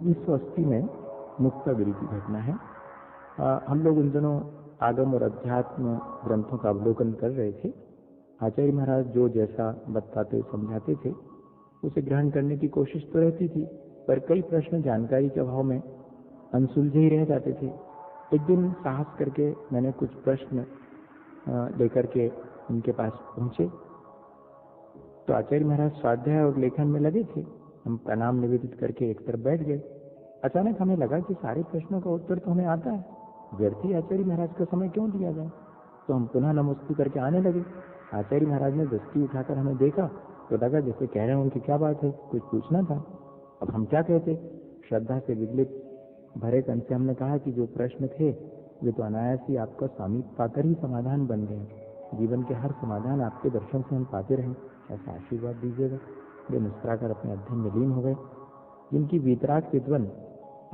1980 में मुक्तागिरी की घटना है। हम लोग उन दिनों आगम और अध्यात्म ग्रंथों का अवलोकन कर रहे थे। आचार्य महाराज जो जैसा बताते समझाते थे उसे ग्रहण करने की कोशिश तो रहती थी, पर कई प्रश्न जानकारी के अभाव में अनसुलझे ही रह जाते थे। एक दिन साहस करके मैंने कुछ प्रश्न लेकर के उनके पास पहुंचे, तो आचार्य महाराज स्वाध्याय और लेखन में लगे थे। हम प्रणाम निवेदित करके एक तरफ बैठ गए। अचानक हमें लगा कि सारे प्रश्नों का उत्तर तो हमें आता है, व्यर्थ ही आचार्य महाराज का समय क्यों दिया जाए। तो हम पुनः नमस्ते करके आने लगे। आचार्य महाराज ने दस्ती उठाकर हमें देखा तो लगा जैसे कह रहे हैं उनकी क्या बात है, कुछ पूछना था। अब हम क्या कहते। श्रद्धा से विगलित भरे कन से हमने कहा कि जो प्रश्न थे वे तो अनायास ही आपका सामीप्य पाकर ही समाधान बन गए। जीवन के हर समाधान आपके दर्शन से हम पाते रहे, ऐसा आशीर्वाद दीजिएगा। वे मुस्कुराकर अपने अध्ययन में लीन हो गए। जिनकी वीतराग विद्वन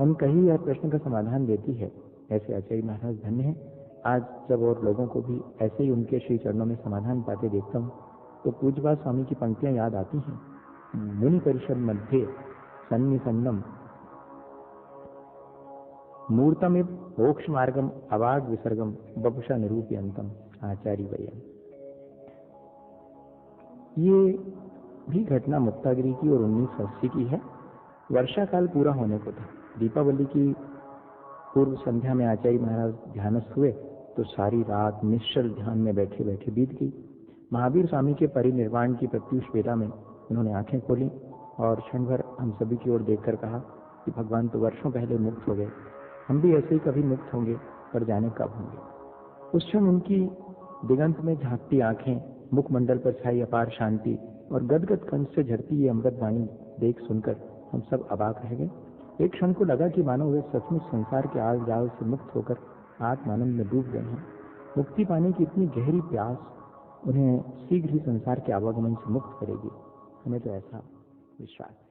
उनका ही यह प्रश्न का समाधान देती है, ऐसे आचार्य महाराज धन्य है। आज जब और लोगों को भी ऐसे ही उनके श्री चरणों में समाधान पाते देखता हूँ तो पूज्यपाद स्वामी की पंक्तियां याद आती हैं। मुनि परिषद मध्ये सन्निसन्नम मूर्तमिव मोक्ष मार्गम अवाग विसर्गम बपुषा निरूप्यंतम आचार्य वयम। ये भी घटना मुक्तागिरी की और 1980 की है। वर्षा काल पूरा होने को था। दीपावली की पूर्व संध्या में आचार्य महाराज ध्यानस्थ हुए तो सारी रात निश्चल ध्यान में बैठे बैठे बीत गई। महावीर स्वामी के परिनिर्वाण की प्रत्युष वेला में उन्होंने आंखें खोली और क्षण भर हम सभी की ओर देखकर कहा कि भगवान तो वर्षों पहले मुक्त हो गए, हम भी ऐसे ही कभी मुक्त होंगे, पर जाने कब होंगे। उस क्षण उनकी दिगंत में झांकती आंखें, मुखमंडल पर छाई अपार शांति और गदगद कंठ से झरती ये अमृत वाणी देख सुनकर हम सब अबाक रह गए। एक क्षण को लगा कि मानो वे सचमुच संसार के आल जाल से मुक्त होकर आत्मानंद में डूब गए हैं। मुक्ति पाने की इतनी गहरी प्यास उन्हें शीघ्र ही संसार के आवागमन से मुक्त करेगी, हमें तो ऐसा विश्वास है।